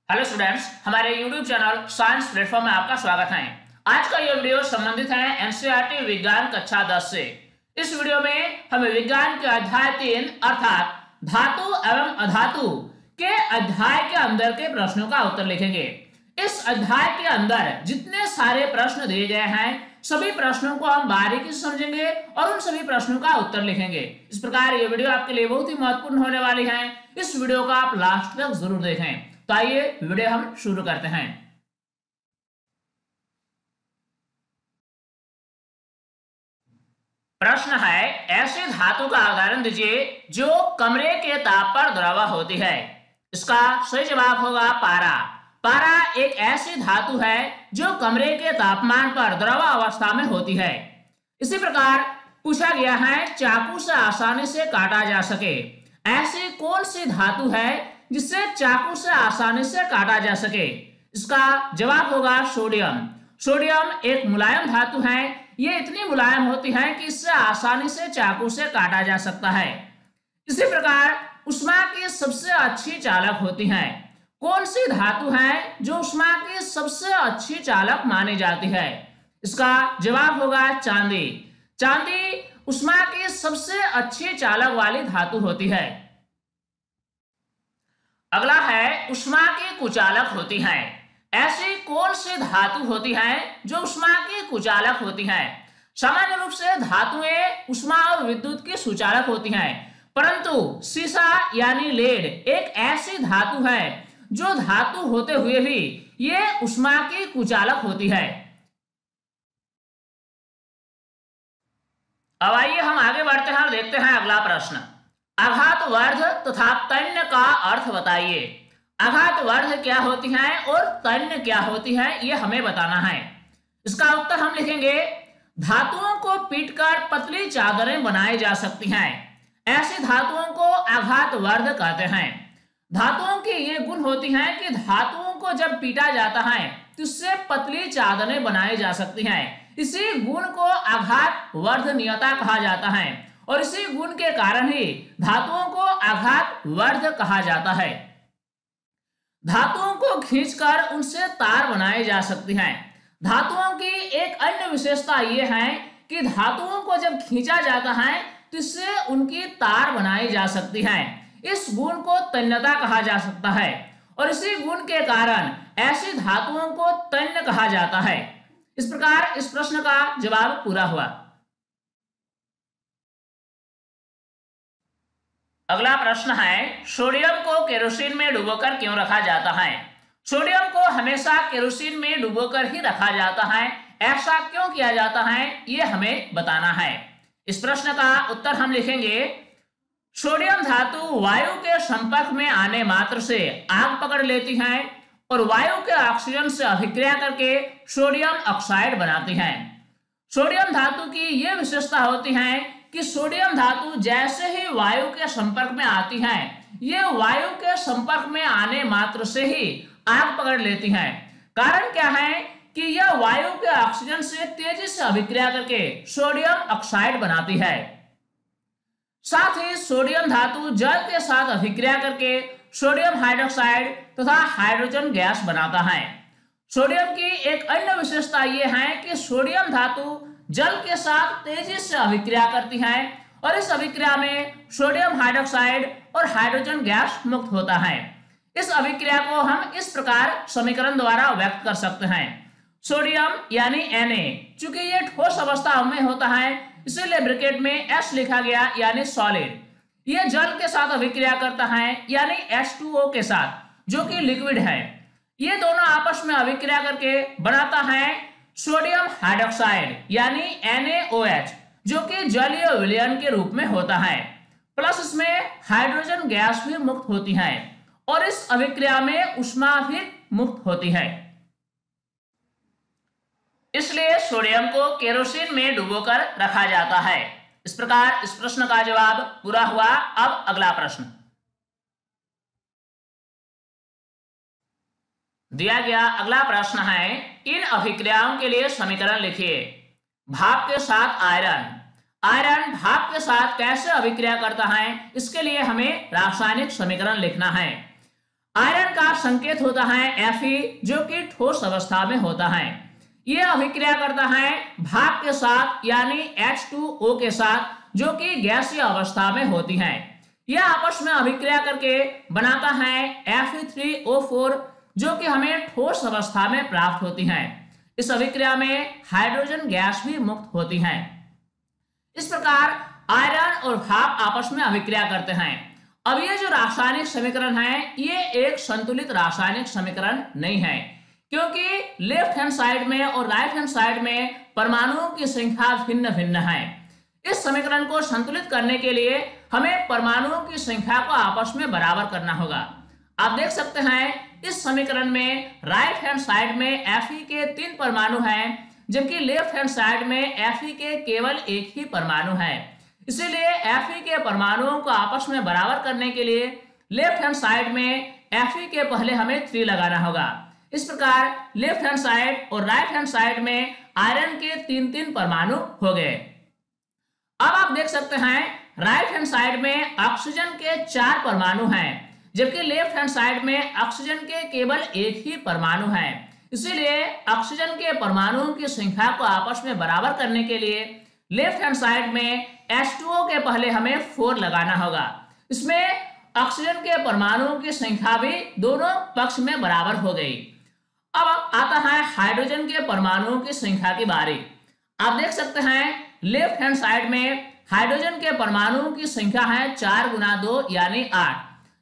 Hello students, हमारे YouTube channel science platform में आपका स्वागत है। आज का यह वीडियो संबंधित है एनसीईआरटी विज्ञान कक्षा 10 से। इस वीडियो में हम विज्ञान के अध्याय 3 अर्थात धातु एवं अधातु के अध्याय के अंदर के प्रश्नों का उत्तर लिखेंगे। इस अध्याय के अंदर जितने सारे प्रश्न दिए गए हैं सभी प्रश्नों को हम बारीकी से समझेंगे और उन सभी प्रश्नों का उत्तर लिखेंगे। इस प्रकार ये वीडियो आपके लिए बहुत ही महत्वपूर्ण होने वाली है। इस वीडियो को आप लास्ट तक जरूर देखें। तो आइए वीडियो हम शुरू करते हैं। प्रश्न है, ऐसी धातु का उदाहरण दीजिए जो कमरे के ताप पर द्रव होती है। इसका सही जवाब होगा पारा। पारा एक ऐसी धातु है जो कमरे के तापमान पर द्रव अवस्था में होती है। इसी प्रकार पूछा गया है, चाकू से आसानी से काटा जा सके। ऐसी कौन सी धातु है जिससे चाकू से आसानी से काटा जा सके? इसका जवाब होगा सोडियम। सोडियम एक मुलायम धातु है। ये इतनी मुलायम होती है कि इससे आसानी से चाकू से काटा जा सकता है। इसी प्रकार ऊष्मा की सबसे अच्छी चालक होती है। कौन सी धातु है जो ऊष्मा की सबसे अच्छी चालक मानी जाती है? इसका जवाब होगा चांदी। चांदी ऊष्मा की सबसे अच्छी चालक वाली धातु होती है। अगला है, ऊष्मा की कुचालक होती है। ऐसी कौन सी धातु होती है जो ऊष्मा की कुचालक होती है? सामान्य रूप से धातुएं ऊष्मा और विद्युत की सुचालक होती हैं, परंतु सीसा यानी लेड एक ऐसी धातु है जो धातु होते हुए भी ये ऊष्मा की कुचालक होती है। अब आइए हम आगे बढ़ते हैं और देखते हैं अगला प्रश्न। आघातवर्ध तथा तन्य का अर्थ बताइए। आघातवर्ध क्या होती है और तन्य क्या होती है ये हमें बताना है। इसका उत्तर हम लिखेंगे, धातुओं को पीटकर पतली चादरें बनाई जा सकती हैं। ऐसी धातुओं को आघातवर्ध कहते हैं। धातुओं की ये गुण होती हैं कि धातुओं को जब पीटा जाता है तो इससे पतली चादरें बनाई जा सकती हैं। इसी गुण को आघातवर्धनीयता कहा जाता है और इसी गुण के कारण ही धातुओं को आघातवर्ध कहा जाता है। धातुओं को खींचकर उनसे तार बनाई जा सकती हैं। धातुओं की एक अन्य विशेषता यह है कि धातुओं को जब खींचा जाता है तो इससे उनकी तार बनाई जा सकती है। इस गुण को तन्यता कहा जा सकता है और इसी गुण के कारण ऐसी धातुओं को तन्य कहा जाता है। इस प्रकार इस प्रश्न का जवाब पूरा हुआ। अगला प्रश्न है, सोडियम को केरोसिन में डुबोकर क्यों रखा जाता है? सोडियम को हमेशा केरोसिन में डुबोकर ही रखा जाता है। ऐसा क्यों किया जाता है ये हमें बताना है। इस प्रश्न का उत्तर हम लिखेंगे, सोडियम धातु वायु के संपर्क में आने मात्र से आग पकड़ लेती है और वायु के ऑक्सीजन से अभिक्रिया करके सोडियम ऑक्साइड बनाती है। सोडियम धातु की यह विशेषता होती है कि सोडियम धातु जैसे ही वायु के संपर्क में आती है ये वायु के संपर्क में आने मात्र से ही आग पकड़ लेती है। कारण क्या है कि यह वायु के ऑक्सीजन से तेजी से अभिक्रिया करके सोडियम ऑक्साइड बनाती है। साथ ही सोडियम धातु जल के साथ अभिक्रिया करके सोडियम हाइड्रोक्साइड तथा हाइड्रोजन गैस बनाता है। सोडियम की एक अन्य विशेषता यह है कि सोडियम धातु जल के साथ तेजी से अभिक्रिया करती है और इस अभिक्रिया में सोडियम हाइड्रोक्साइड और हाइड्रोजन गैस मुक्त होता है। इस अभिक्रिया को हम इस प्रकार समीकरण द्वारा व्यक्त कर सकते हैं। सोडियम यानी Na, चूंकि ये ठोस अवस्था में होता है इसीलिए ब्रैकेट में S लिखा गया यानी सॉलिड। यह जल के साथ अभिक्रिया करता है यानी H2O के साथ जो कि लिक्विड है। ये दोनों आपस में अभिक्रिया करके बनाता है सोडियम हाइड्रोक्साइड यानी NaOH जो कि जलीय विलयन के रूप में होता है। प्लस इसमें हाइड्रोजन गैस भी मुक्त होती है और इस अभिक्रिया में ऊष्मा भी मुक्त होती है। इसलिए सोडियम को केरोसिन में डुबोकर रखा जाता है। इस प्रकार इस प्रश्न का जवाब पूरा हुआ। अब अगला प्रश्न दिया गया अगला प्रश्न है, इन अभिक्रियाओं के लिए समीकरण लिखिए। भाप के साथ आयरन। आयरन भाप के साथ कैसे अभिक्रिया करता है इसके लिए हमें रासायनिक समीकरण लिखना है। आयरन का संकेत होता है Fe, जो कि ठोस अवस्था में होता है। यह अभिक्रिया करता है भाप के साथ यानी H2O के साथ, जो कि गैसीय अवस्था में होती है। यह आपस में अभिक्रिया करके बनाता है Fe3O4, जो कि हमें ठोस अवस्था में प्राप्त होती है। इस अभिक्रिया में हाइड्रोजन गैस भी मुक्त होती है। इस प्रकार आयरन और भाप आपस में अभिक्रिया करते हैं। अब ये जो रासायनिक समीकरण है, ये एक संतुलित रासायनिक समीकरण नहीं है, क्योंकि लेफ्ट हैंड साइड में और राइट हैंड साइड में परमाणुओं की संख्या भिन्न भिन्न है। इस समीकरण को संतुलित करने के लिए हमें परमाणुओं की संख्या को आपस में बराबर करना होगा। आप देख सकते हैं इस समीकरण में राइट हैंड साइड में Fe के 3 परमाणु हैं, जबकि लेफ्ट हैंड साइड में Fe के केवल एक ही परमाणु है। इसीलिए Fe के परमाणुओं को आपस में बराबर करने के लिए लेफ्ट हैंड साइड में Fe के पहले हमें 3 लगाना होगा। इस प्रकार लेफ्ट हैंड साइड और राइट हैंड साइड में आयरन के 3-3 परमाणु हो गए। अब आप देख सकते हैं राइट हैंड साइड में ऑक्सीजन के 4 परमाणु हैं, जबकि लेफ्ट हैंड साइड में ऑक्सीजन के केवल एक ही परमाणु है। इसीलिए ऑक्सीजन के परमाणुओं की संख्या को आपस में बराबर करने के लिए लेफ्ट हैंड साइड में H2O के पहले हमें 4 लगाना होगा। इसमें ऑक्सीजन के परमाणुओं की संख्या भी दोनों पक्ष में बराबर हो गई। अब आता है हाइड्रोजन के परमाणुओं की संख्या की बारी। आप देख सकते हैं लेफ्ट हैंड साइड में हाइड्रोजन के परमाणुओं की संख्या है 4 गुना 2 यानी 8,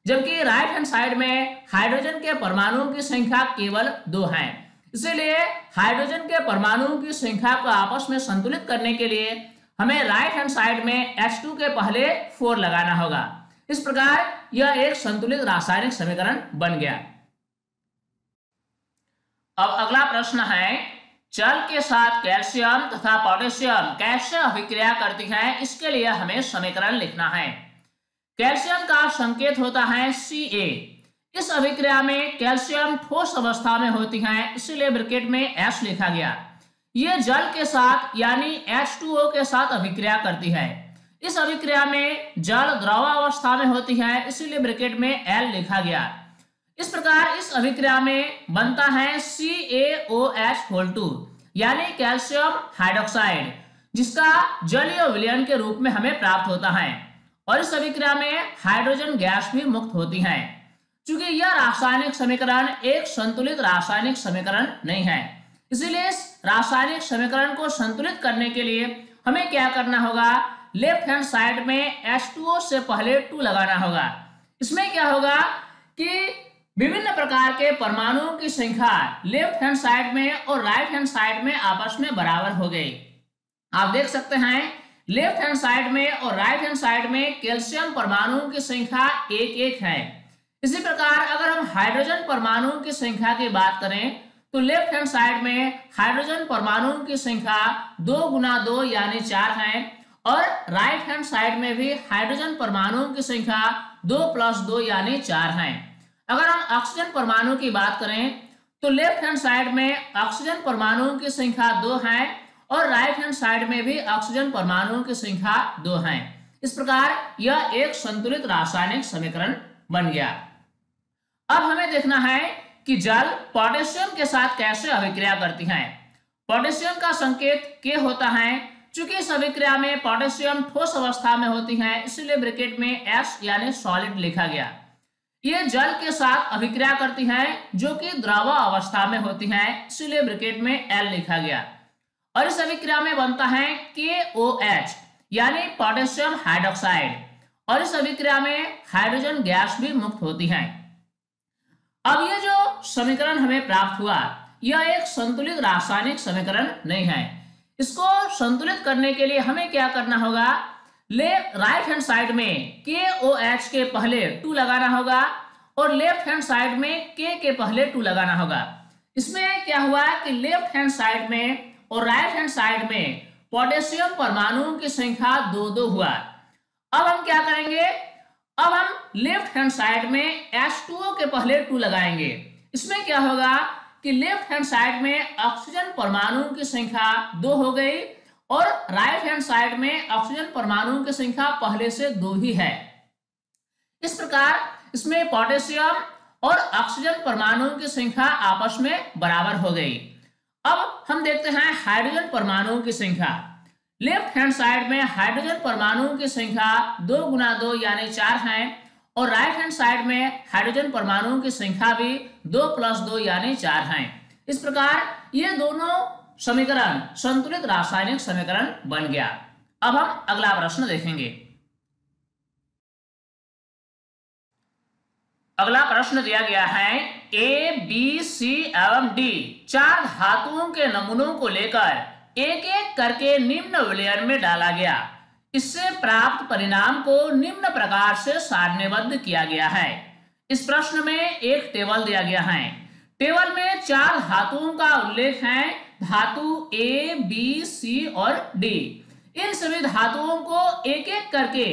जबकि राइट हैंड साइड में हाइड्रोजन के परमाणुओं की संख्या केवल 2 है। इसीलिए हाइड्रोजन के परमाणुओं की संख्या को आपस में संतुलित करने के लिए हमें राइट हैंड साइड में H2 के पहले 4 लगाना होगा। इस प्रकार यह एक संतुलित रासायनिक समीकरण बन गया। अब अगला प्रश्न है, जल के साथ कैल्शियम तथा पोटेशियम कैसे अभिक्रिया करती है, इसके लिए हमें समीकरण लिखना है। कैल्शियम का संकेत होता है Ca। इस अभिक्रिया में कैल्शियम ठोस अवस्था में होती है, इसलिए ब्रैकेट में S लिखा गया। यह जल के साथ यानी H2O के साथ अभिक्रिया करती है। इस अभिक्रिया में जल द्रव अवस्था में होती है, इसीलिए ब्रैकेट में L लिखा गया। इस प्रकार इस अभिक्रिया में बनता है CaOH2 यानी कैल्शियम हाइड्रोक्साइड, जिसका जलीय विलयन के रूप में हमें प्राप्त होता है। और इस अभिक्रिया में हाइड्रोजन गैस भी मुक्त होती है। चूंकि यह रासायनिक समीकरण एक संतुलित रासायनिक समीकरण नहीं है, इसीलिए इस रासायनिक समीकरण को संतुलित करने के लिए हमें क्या करना होगा, लेफ्ट हैंड साइड में H2O से पहले 2 लगाना होगा। इसमें क्या होगा कि विभिन्न प्रकार के परमाणुओं की संख्या लेफ्ट हैंड साइड में और राइट हैंड साइड में आपस में बराबर हो गई। आप देख सकते हैं लेफ्ट हैंड साइड में और राइट हैंड साइड में कैल्शियम परमाणुओं की संख्या 1-1 है। इसी प्रकार अगर हम हाइड्रोजन परमाणुओं की संख्या की बात करें तो लेफ्ट हैंड साइड में हाइड्रोजन परमाणुओं की संख्या 2 गुना 2 यानी 4 है, और राइट हैंड साइड में भी हाइड्रोजन परमाणुओं की संख्या 2 + 2 यानी 4 है। अगर हम ऑक्सीजन परमाणु की बात करें तो लेफ्ट हैंड साइड में ऑक्सीजन परमाणुओं की संख्या 2 है और राइट हैंड साइड में भी ऑक्सीजन परमाणुओं की संख्या 2 है। इस प्रकार यह एक संतुलित रासायनिक समीकरण बन गया। अब हमें देखना है कि जल पोटेशियम के साथ कैसे अभिक्रिया करती है। पोटेशियम का संकेत K होता है। चूंकि इस अभिक्रिया में पोटेशियम ठोस अवस्था में होती है, इसलिए ब्रैकेट में S यानी सॉलिड लिखा गया। ये जल के साथ अभिक्रिया करती है जो कि द्रव अवस्था में होती है, इसलिए ब्रैकेट में L लिखा गया। और इस अभिक्रिया में बनता है KOH यानी पोटेशियम हाइड्रोक्साइड, और इस अभिक्रिया में हाइड्रोजन गैस भी मुक्त होती है। अब ये जो समीकरण हमें प्राप्त हुआ यह एक संतुलित रासायनिक समीकरण नहीं है। इसको संतुलित करने के लिए हमें क्या करना होगा, राइट हैंड साइड में KOH के पहले 2 लगाना होगा और लेफ्ट हैंड साइड में K के पहले 2 लगाना होगा। इसमें क्या हुआ कि लेफ्ट हैंड साइड में और राइट हैंड साइड में पोटेशियम परमाणुओं की संख्या 2-2 हुआ। अब हम क्या करेंगे, अब हम लेफ्ट हैंड साइड में H2O के पहले 2 लगाएंगे। इसमें क्या होगा कि लेफ्ट हैंड साइड में ऑक्सीजन परमाणुओं की संख्या 2 हो गई और राइट हैंड साइड में ऑक्सीजन परमाणुओं की संख्या पहले से 2 ही है। इस प्रकार इसमें पोटेशियम और ऑक्सीजन परमाणुओं की संख्या आपस में बराबर हो गई। अब हम देखते हैं हाइड्रोजन परमाणुओं की संख्या। लेफ्ट हैंड साइड में हाइड्रोजन परमाणुओं की संख्या 2 गुना 2 यानी 4 है और राइट हैंड साइड में हाइड्रोजन परमाणुओं की संख्या भी 2 + 2 यानी 4 है। इस प्रकार ये दोनों समीकरण संतुलित रासायनिक समीकरण बन गया। अब हम अगला प्रश्न देखेंगे। अगला प्रश्न दिया गया है ए, बी, सी एवं डी 4 धातुओं के नमूनों को लेकर एक एक करके निम्न विलयन में डाला गया। इससे प्राप्त परिणाम को निम्न प्रकार से सारणीबद्ध किया गया है। इस प्रश्न में एक टेबल दिया गया है। टेबल में 4 धातुओं का उल्लेख है, धातु ए, बी, सी और डी। इन सभी धातुओं को एक एक करके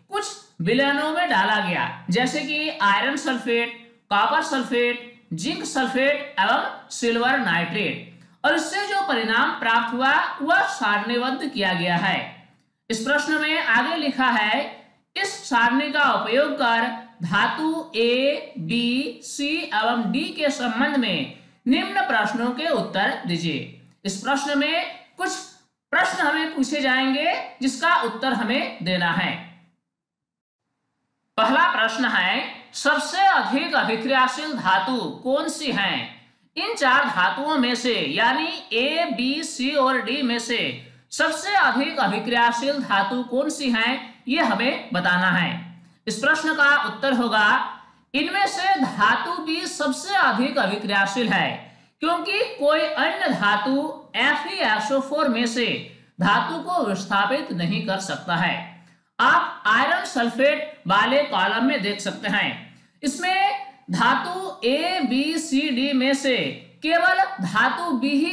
कुछ विलयनों में डाला गया, जैसे कि iron sulphate, copper sulphate, zinc sulphate एवं सिल्वर नाइट्रेट, और इससे जो परिणाम प्राप्त हुआ वह सारणीबद्ध किया गया है। इस प्रश्न में आगे लिखा है, इस सारणी का उपयोग कर धातु ए, बी, सी एवं डी के संबंध में निम्न प्रश्नों के उत्तर दीजिए। इस प्रश्न में कुछ प्रश्न हमें पूछे जाएंगे जिसका उत्तर हमें देना है। पहला प्रश्न है, सबसे अधिक अभिक्रियाशील धातु कौन सी है? इन 4 धातुओं में से यानी ए, बी, सी और डी में से सबसे अधिक अभिक्रियाशील धातु कौन सी है, यह हमें बताना है। इस प्रश्न का उत्तर होगा, इनमें से धातु बी सबसे अधिक अभिक्रियाशील है, क्योंकि कोई अन्य धातु FeSO4 में से धातु को विस्थापित नहीं कर सकता है। आप आयरन सल्फेट वाले कॉलम में देख सकते हैं, इसमें धातु ए, बी, सी, डी में से केवल धातु बी ही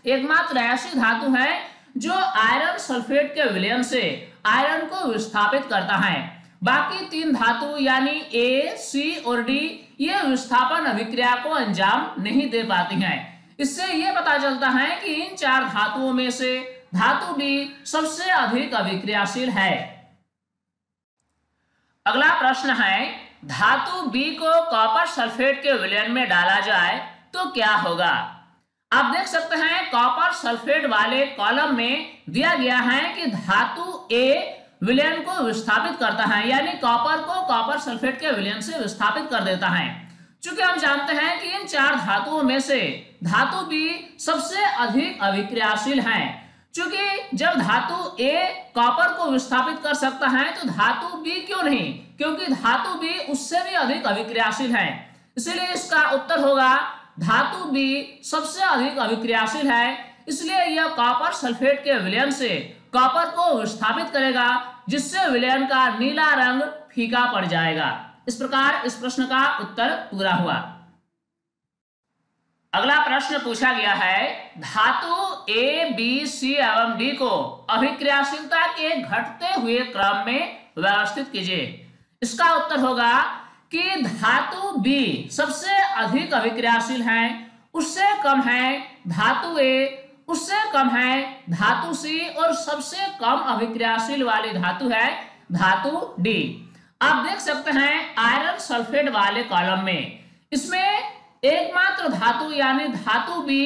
एकमात्र ऐसी धातु है जो आयरन सल्फेट के विलयन से आयरन को विस्थापित करता है। बाकी 3 धातु यानी ए, सी और डी ये विस्थापन अभिक्रिया को अंजाम नहीं दे पाती हैं। इससे ये पता चलता है कि इन 4 धातुओं में से धातु बी सबसे अधिक अभिक्रियाशील है। अगला प्रश्न है, धातु बी को कॉपर सल्फेट के विलयन में डाला जाए तो क्या होगा? आप देख सकते हैं कॉपर सल्फेट वाले कॉलम में दिया गया है कि धातु ए विलयन को विस्थापित करता है, यानी कॉपर को कॉपर सल्फेट के विलयन से विस्थापित कर देता है। चूंकि हम जानते हैं कि इन 4 धातुओं में से धातु बी सबसे अधिक अभिक्रियाशील है। चूंकि जब धातु ए कॉपर को विस्थापित कर सकता है तो धातु बी क्यों नहीं, क्योंकि धातु बी उससे भी अधिक अभिक्रियाशील है। इसलिए इसका उत्तर होगा धातु बी सबसे अधिक अभिक्रियाशील है, इसलिए यह कॉपर सल्फेट के विलयन से कॉपर को विस्थापित करेगा, जिससे विलयन का नीला रंग फीका पड़ जाएगा। इस प्रकार इस प्रश्न का उत्तर पूरा हुआ। अगला प्रश्न पूछा गया है, धातु ए, बी, सी एवं डी को अभिक्रियाशीलता के घटते हुए क्रम में व्यवस्थित कीजिए। इसका उत्तर होगा कि धातु बी सबसे अधिक अभिक्रियाशील है, उससे कम है धातु ए, उससे कम है धातु सी और सबसे कम अभिक्रियाशील वाली धातु है धातु डी। आप देख सकते हैं आयरन सल्फेट वाले कॉलम में, इसमें एकमात्र धातु यानी धातु बी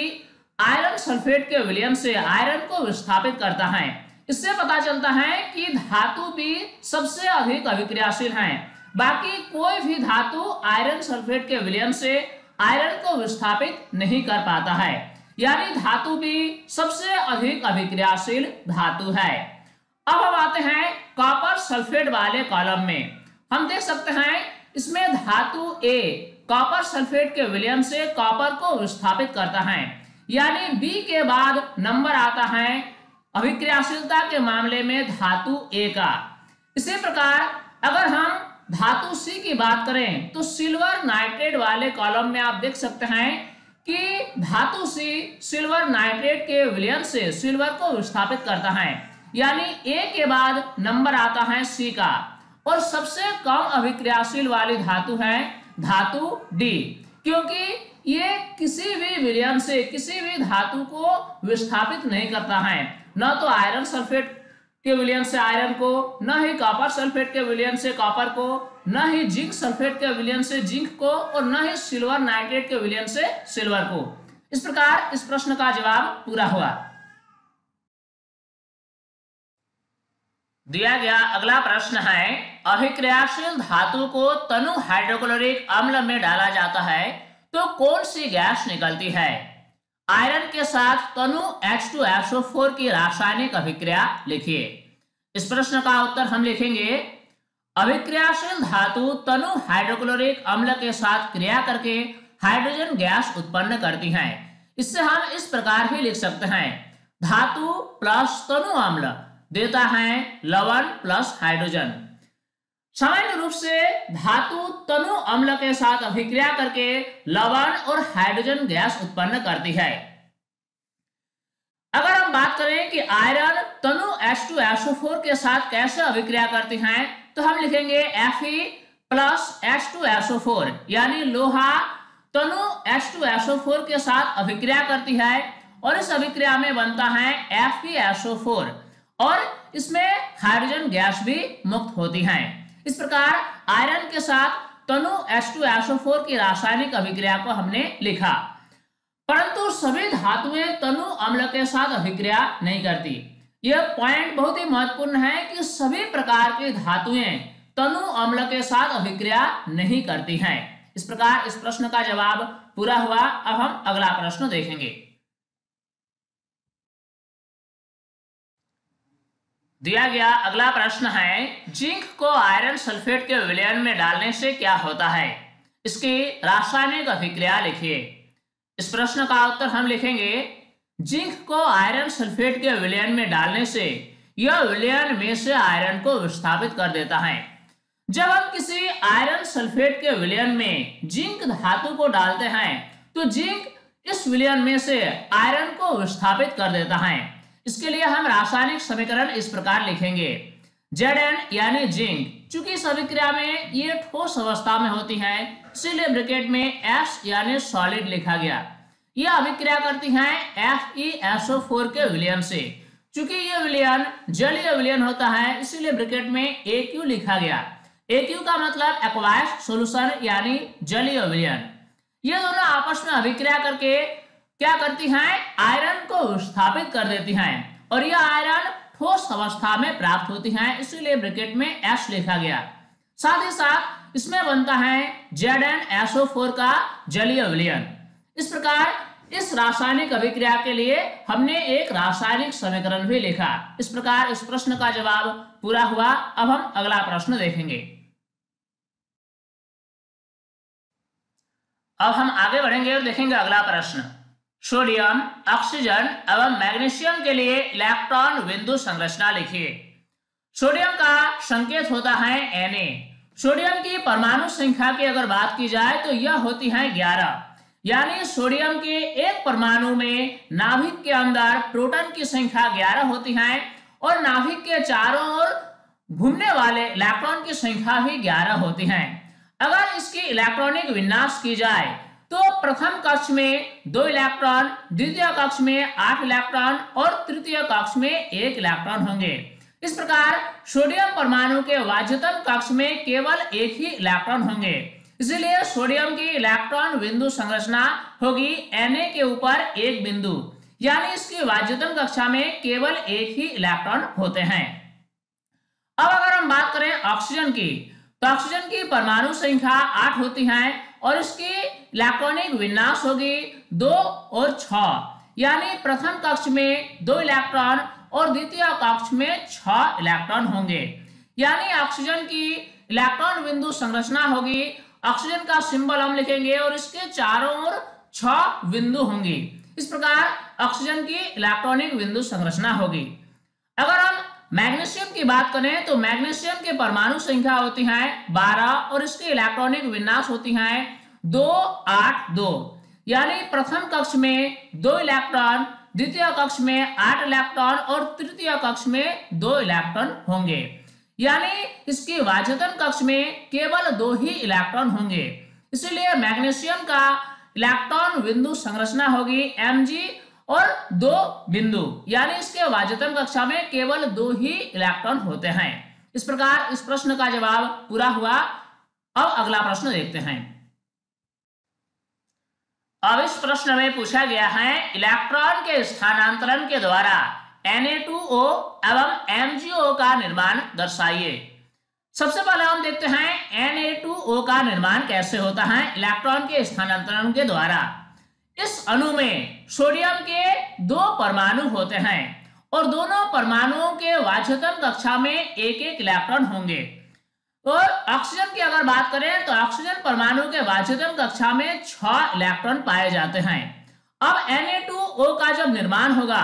आयरन सल्फेट के विलयन से आयरन को विस्थापित करता है। इससे पता चलता है कि धातु बी सबसे अधिक अभिक्रियाशील है। बाकी कोई भी धातु आयरन सल्फेट के विलयन से आयरन को विस्थापित नहीं कर पाता है, यानी धातु बी सबसे अधिक अभिक्रियाशील धातु है। अब हम आते हैं कॉपर सल्फेट वाले कॉलम में। हम देख सकते हैं इसमें धातु ए कॉपर सल्फेट के विलयन से कॉपर को विस्थापित करता है, यानी बी के बाद नंबर आता है अभिक्रियाशीलता के मामले में धातु ए का। इसी प्रकार अगर हम धातु सी की बात करें तो सिल्वर नाइट्रेट वाले कॉलम में आप देख सकते हैं कि धातु सी सिल्वर नाइट्रेट के विलयन से सिल्वर को विस्थापित करता है, यानी ए के बाद नंबर आता है सी का, और सबसे कम अभिक्रियाशील वाली धातु है धातु डी, क्योंकि ये किसी भी विलयन से किसी भी धातु को विस्थापित नहीं करता है, न तो आयरन सल्फेट के विलयन से आयरन को, न ही कॉपर सल्फेट के विलयन से कॉपर को, न ही जिंक सल्फेट के विलयन से जिंक को, और न ही सिल्वर नाइट्रेट के विलयन से सिल्वर को। इस प्रकार इस प्रश्न का जवाब पूरा हुआ। दिया गया अगला प्रश्न है, अभिक्रियाशील धातु को तनु हाइड्रोक्लोरिक अम्ल में डाला जाता है तो कौन सी गैस निकलती है? आयरन के साथ तनु H2SO4 की रासायनिक अभिक्रिया लिखिए। इस प्रश्न का उत्तर हम लिखेंगे, अभिक्रियाशील धातु तनु हाइड्रोक्लोरिक अम्ल के साथ क्रिया करके हाइड्रोजन गैस उत्पन्न करती हैं। इससे हम इस प्रकार भी लिख सकते हैं, धातु प्लस तनु अम्ल देता है लवण प्लस हाइड्रोजन। सामान्य रूप से धातु तनु अम्ल के साथ अभिक्रिया करके लवण और हाइड्रोजन गैस उत्पन्न करती है। अगर हम बात करें कि आयरन तनु H2SO4 के साथ कैसे अभिक्रिया करती हैं, तो हम लिखेंगे Fe प्लस H2SO4, यानी लोहा तनु H2SO4 के साथ अभिक्रिया करती है और इस अभिक्रिया में बनता है FeSO4 और इसमें हाइड्रोजन गैस भी मुक्त होती है। इस प्रकार आयरन के साथ तनु H2SO4 की रासायनिक अभिक्रिया को हमने लिखा। परंतु सभी धातुएं तनु अम्ल के साथ अभिक्रिया नहीं करती। यह पॉइंट बहुत ही महत्वपूर्ण है कि सभी प्रकार की धातुएं तनु अम्ल के साथ अभिक्रिया नहीं करती हैं। इस प्रकार इस प्रश्न का जवाब पूरा हुआ। अब हम अगला प्रश्न देखेंगे। दिया गया अगला प्रश्न है, जिंक को आयरन सल्फेट के विलयन में डालने से क्या होता है? इसकी रासायनिक अभिक्रिया लिखिए। इस प्रश्न का उत्तर हम लिखेंगे, जिंक को आयरन सल्फेट के विलयन में डालने से यह विलयन में से आयरन को विस्थापित कर देता है। जब हम किसी आयरन सल्फेट के विलयन में जिंक धातु को डालते हैं तो जिंक इस विलयन में से आयरन को विस्थापित कर देता है। इसके लिए हम रासायनिक समीकरण इस प्रकार लिखेंगे, Zn यानी जिंक, चूंकि इस अभिक्रिया में ये ठोस अवस्था में होती है इसीलिए ब्रैकेट में S यानी सॉलिड लिखा गया। यह अभिक्रिया करती हैं FeSO4 के विलयन से। चूंकि यह विलयन जलीय विलयन होता है इसीलिए ब्रैकेट में Aq लिखा गया। Aq का मतलब एक्वायस सॉल्यूशन यानी जलीय विलयन। ये दोनों आपस में अभिक्रिया करके क्या करती हैं? आयरन को विस्थापित कर देती हैं और यह आयरन ठोस अवस्था में प्राप्त होती हैं, इसीलिए ब्रैकेट में S लिखा गया। साथ ही साथ इसमें बनता है ZnSO4 का जलीय विलयन। इस प्रकार इस रासायनिक अभिक्रिया के लिए हमने एक रासायनिक समीकरण भी लिखा। इस प्रकार इस प्रश्न का जवाब पूरा हुआ। अब हम अगला प्रश्न देखेंगे। अब हम आगे बढ़ेंगे और देखेंगे अगला प्रश्न, सोडियम, ऑक्सीजन एवं मैग्नीशियम के लिए इलेक्ट्रॉन बिंदु संरचना लिखिए। सोडियम का संकेत होता है Na। सोडियम की परमाणु संख्या की अगर बात की जाए तो यह होती है 11, यानी सोडियम के एक परमाणु में नाभिक के अंदर प्रोटॉन की संख्या 11 होती है और नाभिक के चारों ओर घूमने वाले इलेक्ट्रॉन की संख्या भी 11 होती है। अगर इसकी इलेक्ट्रॉनिक विन्यास की जाए तो प्रथम कक्ष में 2 इलेक्ट्रॉन, द्वितीय कक्ष में 8 इलेक्ट्रॉन और तृतीय कक्ष में 1 इलेक्ट्रॉन होंगे। इस प्रकार सोडियम परमाणु के बाह्यतम कक्ष में केवल 1 ही इलेक्ट्रॉन होंगे। इसलिए सोडियम की इलेक्ट्रॉन बिंदु संरचना होगी Na के ऊपर 1 बिंदु, यानी इसकी बाह्यतम कक्षा में केवल 1 ही इलेक्ट्रॉन होते हैं। अब अगर हम बात करें ऑक्सीजन की, तो ऑक्सीजन की परमाणु संख्या 8 होती है और इसकी इलेक्ट्रॉनिक विन्यास होगी 2 और 6, यानी प्रथम कक्ष में 2 इलेक्ट्रॉन और द्वितीय कक्ष में 6 इलेक्ट्रॉन होंगे। यानी ऑक्सीजन की इलेक्ट्रॉन बिंदु संरचना होगी, ऑक्सीजन का सिंबल हम लिखेंगे और इसके चारों ओर 6 बिंदु होंगी। इस प्रकार ऑक्सीजन की इलेक्ट्रॉनिक बिंदु संरचना होगी। अगर हम मैग्नीशियम की बात करें तो मैग्नीशियम की परमाणु संख्या होती है 12 और इसकी इलेक्ट्रॉनिक विन्यास होती है 2, 8, 2, यानी प्रथम कक्ष में 2 इलेक्ट्रॉन, द्वितीय कक्ष में 8 इलेक्ट्रॉन और तृतीय कक्ष में 2 इलेक्ट्रॉन होंगे। यानी इसकी बाह्यतम कक्ष में केवल 2 ही इलेक्ट्रॉन होंगे। इसलिए मैग्नीशियम का इलेक्ट्रॉन बिंदु संरचना होगी Mg और 2 बिंदु, यानी इसके वाज्यतन कक्षा में केवल 2 ही इलेक्ट्रॉन होते हैं। इस प्रकार इस प्रश्न का जवाब पूरा हुआ। अब अगला प्रश्न देखते हैं। अब इस प्रश्न में पूछा गया है इलेक्ट्रॉन के स्थानांतरण के द्वारा Na2O एवं MgO का निर्माण दर्शाइए। सबसे पहले हम देखते हैं Na2O का निर्माण कैसे होता है इलेक्ट्रॉन के स्थानांतरण के द्वारा। इस अणु में सोडियम के 2 परमाणु होते हैं और दोनों परमाणुओं के वाज्यतन कक्षा में एक एक इलेक्ट्रॉन होंगे। और ऑक्सीजन की अगर बात करें तो ऑक्सीजन परमाणु के वाज्यतन कक्षा में 6 इलेक्ट्रॉन पाए जाते हैं। अब Na2O का जब निर्माण होगा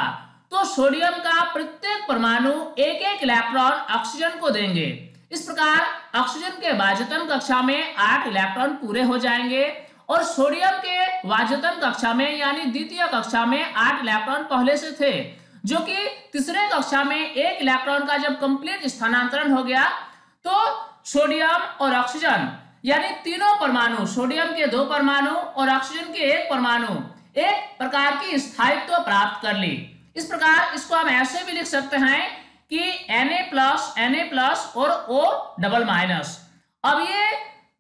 तो सोडियम का प्रत्येक परमाणु एक एक इलेक्ट्रॉन ऑक्सीजन को देंगे। इस प्रकार ऑक्सीजन के वाज्यतन कक्षा में 8 इलेक्ट्रॉन पूरे हो जाएंगे और सोडियम के वाज्यतन कक्षा में यानी द्वितीय कक्षा में 8 इलेक्ट्रॉन पहले से थे, जो कि तीसरे कक्षा में 1 इलेक्ट्रॉन का जब कंप्लीट स्थानांतरण हो गया तो सोडियम और ऑक्सीजन यानी तीनों परमाणु, सोडियम के 2 परमाणु और ऑक्सीजन के 1 परमाणु एक प्रकार की स्थायित्व प्राप्त कर ली। इस प्रकार इसको हम ऐसे भी लिख सकते हैं कि Na+ और O-। अब ये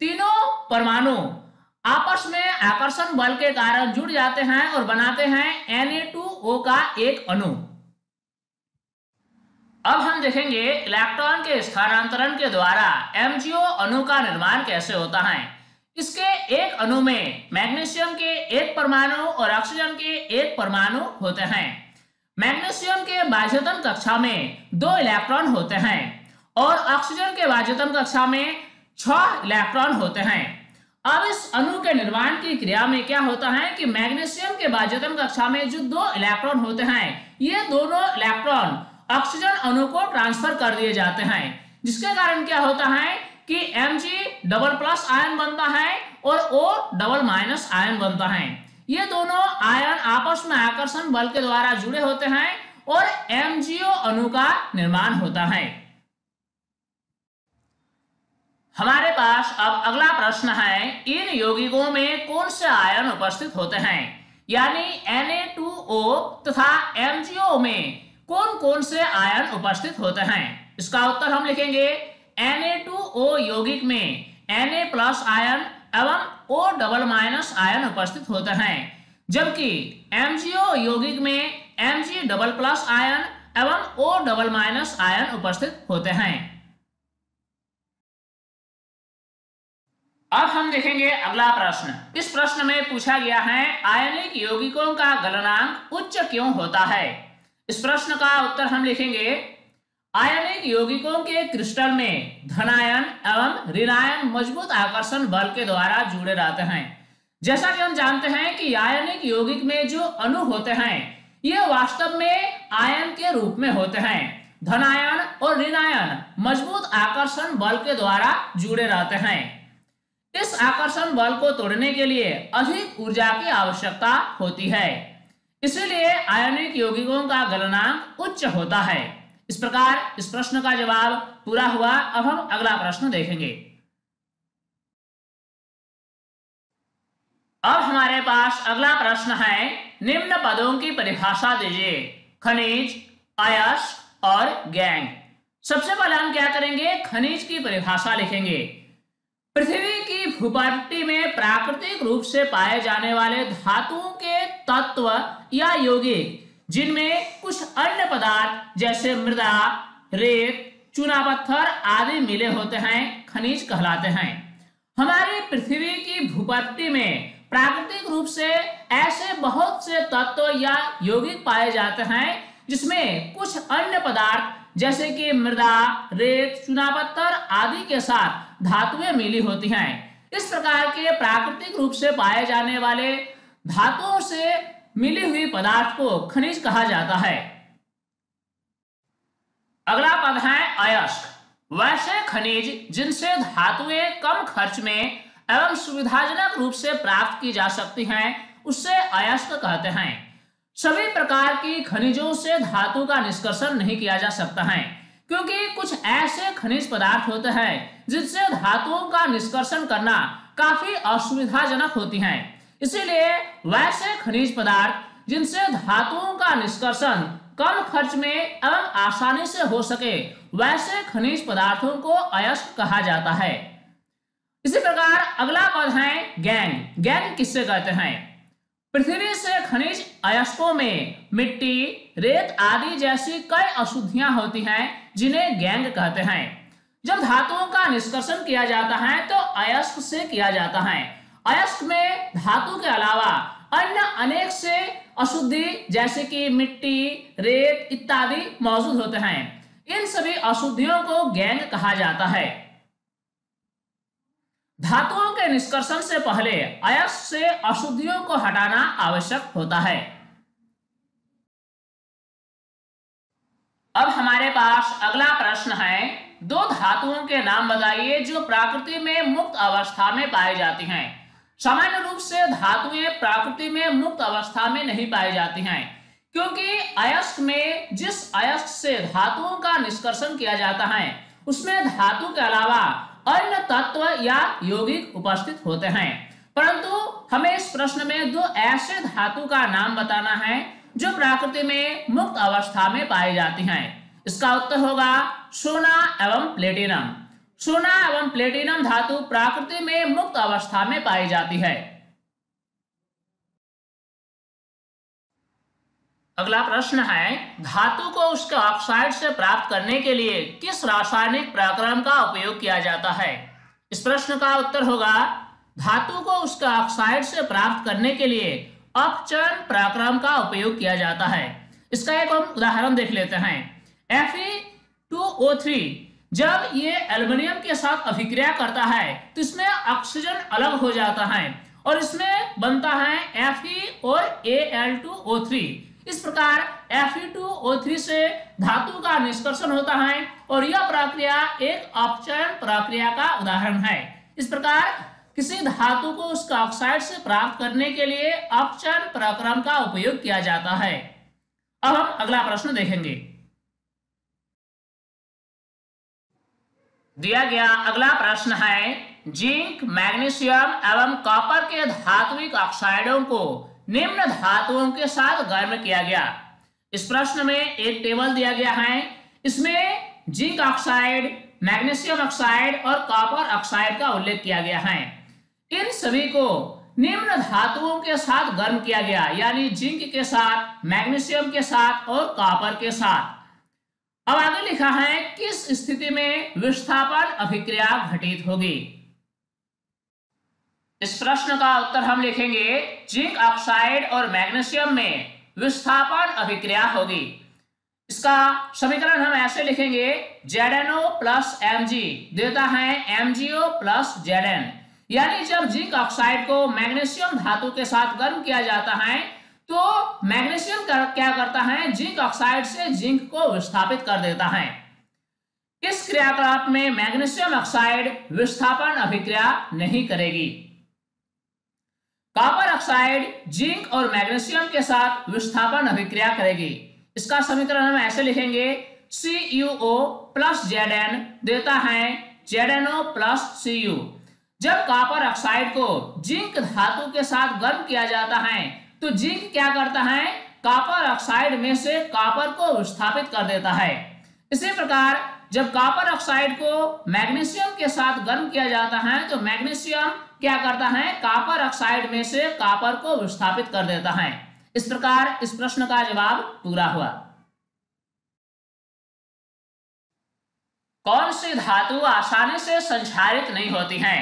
तीनों परमाणु आपस में आकर्षण बल के कारण जुड़ जाते हैं और बनाते हैं Na2O का एक अणु। अब हम देखेंगे इलेक्ट्रॉन के स्थानांतरण के द्वारा MgO अणु का निर्माण कैसे होता है। इसके एक अणु में मैग्नीशियम के 1 परमाणु और ऑक्सीजन के 1 परमाणु होते हैं। मैग्नीशियम के वाज्यतन कक्षा में 2 इलेक्ट्रॉन होते हैं और ऑक्सीजन के वाज्यतन कक्षा में 6 इलेक्ट्रॉन होते हैं। अब इस अणु के निर्माण की क्रिया में क्या होता है कि मैग्नीशियम के वाज्यतन कक्षा में जो 2 इलेक्ट्रॉन होते हैं, ये दोनों इलेक्ट्रॉन ऑक्सीजन अणु को ट्रांसफर कर दिए जाते हैं, जिसके कारण क्या होता है कि Mg++ आयन बनता है और O-, आयन बनता है। ये दोनों आयन आपस में आकर्षण बल के द्वारा जुड़े होते हैं और MgO अणु का निर्माण होता है। हमारे पास अब अगला प्रश्न है इन यौगिकों में कौन से आयन उपस्थित होते हैं, यानी Na2O तथा MgO में कौन कौन से आयन उपस्थित होते हैं। इसका उत्तर हम लिखेंगे Na2O यौगिक में Na+ आयन एवं O-, आयन उपस्थित होते हैं, जबकि MgO यौगिक में Mg++ आयन एवं O-, आयन उपस्थित होते हैं। अब हम देखेंगे अगला प्रश्न। इस प्रश्न में पूछा गया है आयनिक यौगिकों का गलनांक उच्च क्यों होता है। इस प्रश्न का उत्तर हम लिखेंगे आयनिक यौगिकों के क्रिस्टल में धनायन एवं ऋणायन मजबूत आकर्षण बल के द्वारा जुड़े रहते हैं। जैसा कि हम जानते हैं कि आयनिक यौगिक में जो अणु होते हैं ये वास्तव में आयन के रूप में होते हैं। धनायन और ऋणायन मजबूत आकर्षण बल के द्वारा जुड़े रहते हैं। इस आकर्षण बल को तोड़ने के लिए अधिक ऊर्जा की आवश्यकता होती है, इसीलिए आयनिक यौगिकों का गलनांक उच्च होता है। इस प्रकार इस प्रश्न का जवाब पूरा हुआ। अब हम अगला प्रश्न देखेंगे। अब हमारे पास अगला प्रश्न है निम्न पदों की परिभाषा दीजिए। खनिज, अयस्क और गैंग। सबसे पहले हम क्या करेंगे, खनिज की परिभाषा लिखेंगे। पृथ्वी की भूपट्टी में प्राकृतिक रूप से पाए जाने वाले धातुओं के तत्व या यौगिक जिनमें कुछ अन्य पदार्थ जैसे मृदा, रेत, चूना पत्थर आदि मिले होते हैं खनिज कहलाते हैं। हमारी पृथ्वी की भूपट्टी में प्राकृतिक रूप से ऐसे बहुत से तत्व या यौगिक पाए जाते हैं जिसमें कुछ अन्य पदार्थ जैसे कि मृदा, रेत, चूना पत्थर आदि के साथ धातुएं मिली होती हैं। इस प्रकार के प्राकृतिक रूप से पाए जाने वाले धातुओं से मिली हुई पदार्थ को खनिज कहा जाता है। अगला पद है अयस्क। वैसे खनिज जिनसे धातुएं कम खर्च में एवं सुविधाजनक रूप से प्राप्त की जा सकती हैं उससे अयस्क कहते हैं। सभी प्रकार की खनिजों से धातु का निष्कर्षण नहीं किया जा सकता है, क्योंकि कुछ ऐसे खनिज पदार्थ होते हैं जिनसे धातुओं का निष्कर्षण करना काफी असुविधाजनक होती हैं। इसीलिए वैसे खनिज पदार्थ जिनसे धातुओं का निष्कर्षण कम खर्च में एवं आसानी से हो सके, वैसे खनिज पदार्थों को अयस्क कहा जाता है। इसी प्रकार अगला पद है गैंग। गैंग किससे कहते हैं? पृथ्वी से खनिज अयस्कों में मिट्टी, रेत आदि जैसी कई अशुद्धियां होती हैं, जिन्हें गैंग कहते हैं। जब धातुओं का निष्कर्षण किया जाता है तो अयस्क से किया जाता है। अयस्क में धातु के अलावा अन्य अनेक से अशुद्धि जैसे कि मिट्टी, रेत इत्यादि मौजूद होते हैं। इन सभी अशुद्धियों को गैंग कहा जाता है। धातुओं के निष्कर्षण से पहले अयस्क से अशुद्धियों को हटाना आवश्यक होता है। अब हमारे पास अगला प्रश्न है, दो धातुओं के नाम बताइए जो प्रकृति में मुक्त अवस्था में पाई जाती हैं। सामान्य रूप से धातुएं प्रकृति में मुक्त अवस्था में नहीं पाई जाती हैं, क्योंकि अयस्क में जिस अयस्क से धातुओं का निष्कर्षण किया जाता है उसमें धातु के अलावा अन्य तत्व या यौगिक उपस्थित होते हैं। परंतु हमें इस प्रश्न में दो ऐसे धातु का नाम बताना है जो प्रकृति में मुक्त अवस्था में पाई जाती हैं। इसका उत्तर होगा सोना एवं प्लेटिनम। सोना एवं प्लेटिनम धातु प्रकृति में मुक्त अवस्था में पाई जाती है। अगला प्रश्न है, धातु को उसके ऑक्साइड से प्राप्त करने के लिए किस रासायनिक प्रक्रम का उपयोग किया जाता है? इस प्रश्न का उत्तर होगा, धातु को उसके ऑक्साइड से प्राप्त करने के लिए अपचरण प्रक्रम का उपयोग किया जाता है। इसका एक हम उदाहरण देख लेते हैं। Fe2O3 जब ये एल्युमिनियम के साथ अभिक्रिया करता है तो इसमें ऑक्सीजन अलग हो जाता है और इसमें बनता है Fe और Al2O3। इस प्रकार Fe2O3 से धातु का निष्कर्षण होता है और यह प्रक्रिया एक अपचरण प्रक्रिया का उदाहरण है। इस प्रकार किसी धातु को उसके ऑक्साइड से प्राप्त करने के लिए अपचरण प्रक्रम का उपयोग किया जाता है। अब हम अगला प्रश्न देखेंगे। दिया गया अगला प्रश्न है, जिंक, मैग्नीशियम एवं कॉपर के धात्विक ऑक्साइडों को निम्न धातुओं के साथ गर्म किया गया। इस प्रश्न में एक टेबल दिया गया है। इसमें जिंक ऑक्साइड, मैग्नीशियम ऑक्साइड और कॉपर ऑक्साइड का उल्लेख किया गया है। इन सभी को निम्न धातुओं के साथ गर्म किया गया, यानी जिंक के साथ, मैग्नीशियम के साथ और कॉपर के साथ। अब आगे लिखा है, किस स्थिति में विस्थापन अभिक्रिया घटित होगी? इस प्रश्न का उत्तर हम लिखेंगे, जिंक ऑक्साइड और मैग्नीशियम में विस्थापन अभिक्रिया होगी। इसका समीकरण हम ऐसे लिखेंगे, ZnO प्लस Mg देता है MgO प्लस Zn। यानी जब जिंक ऑक्साइड को मैग्नीशियम धातु के साथ गर्म किया जाता है तो मैग्नीशियम क्या करता है, जिंक ऑक्साइड से जिंक को विस्थापित कर देता है। इस क्रियाकलाप में मैग्नीशियम ऑक्साइड विस्थापन अभिक्रिया नहीं करेगी। कॉपर ऑक्साइड जिंक और मैग्नीशियम के साथ विस्थापन अभिक्रिया करेगी। इसका समीकरण हम ऐसे लिखेंगे, CuO प्लस Zn देता है ZnO प्लस Cu। जब कॉपर ऑक्साइड को जिंक धातु के साथ गर्म किया जाता है तो जिंक क्या करता है, कॉपर ऑक्साइड में से कॉपर को विस्थापित कर देता है। इसी प्रकार जब कॉपर ऑक्साइड को मैग्नीशियम के साथ गर्म किया जाता है तो मैग्नीशियम क्या करता है, कॉपर ऑक्साइड में से कॉपर को विस्थापित कर देता है। इस प्रकार इस प्रश्न का जवाब पूरा हुआ। कौन सी धातु आसानी से संक्षारित नहीं होती है?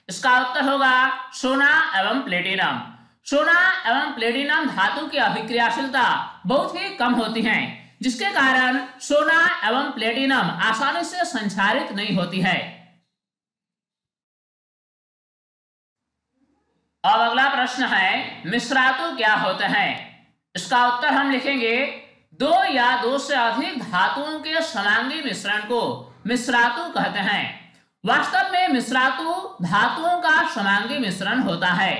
इसका उत्तर होगा सोना एवं प्लेटिनम। सोना एवं प्लेटिनम धातु की अभिक्रियाशीलता बहुत ही कम होती है, जिसके कारण सोना एवं प्लेटिनम आसानी से संक्षारित नहीं होती है। अब अगला प्रश्न है, मिश्रातु क्या होते हैं? इसका उत्तर हम लिखेंगे, दो या दो से अधिक धातुओं के समांगी मिश्रण को मिश्रातु कहते हैं। वास्तव में मिश्रातु धातुओं का समांगी मिश्रण होता है।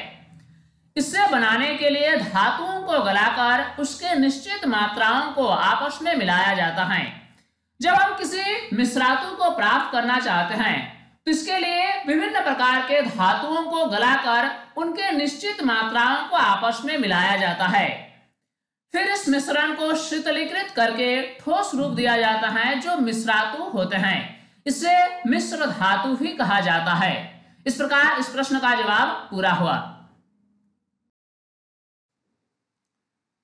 इसे बनाने के लिए धातुओं को गलाकर उसके निश्चित मात्राओं को आपस में मिलाया जाता है। जब हम किसी मिश्रातु को प्राप्त करना चाहते हैं तो इसके लिए विभिन्न प्रकार के धातुओं को गलाकर उनके निश्चित मात्राओं को आपस में मिलाया जाता है। फिर इस मिश्रण को शीतलीकृत करके ठोस रूप दिया जाता है जो मिश्रातु होते हैं। इसे मिश्र धातु भी कहा जाता है। इस प्रकार इस प्रश्न का जवाब पूरा हुआ।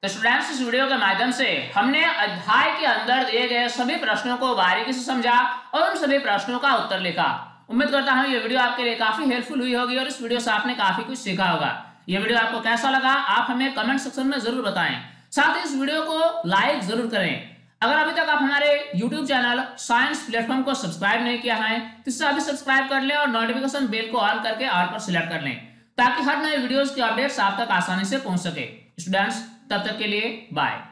तो स्टूडेंट्स, इस वीडियो के माध्यम से हमने अध्याय के अंदर दिए गए सभी प्रश्नों को बारीकी से समझा और उन सभी प्रश्नों का उत्तर लिखा। उम्मीद करता हूं ये वीडियो आपके लिए काफी हेल्पफुल हुई होगी और इस वीडियो से आपने काफी कुछ सीखा होगा। ये वीडियो आपको कैसा लगा आप हमें कमेंट सेक्शन में जरूर बताएं। साथ ही इस वीडियो को लाइक जरूर करें। अगर अभी तक आप हमारे YouTube चैनल साइंस प्लेटफॉर्म को सब्सक्राइब नहीं किया है तो इसे अभी सब्सक्राइब कर लें और नोटिफिकेशन बेल को ऑन करके ऑल पर सिलेक्ट कर लें ताकि हर नए वीडियोस की अपडेट्स आप तक आसानी से पहुंच सके। स्टूडेंट्स, तब तक के लिए बाय।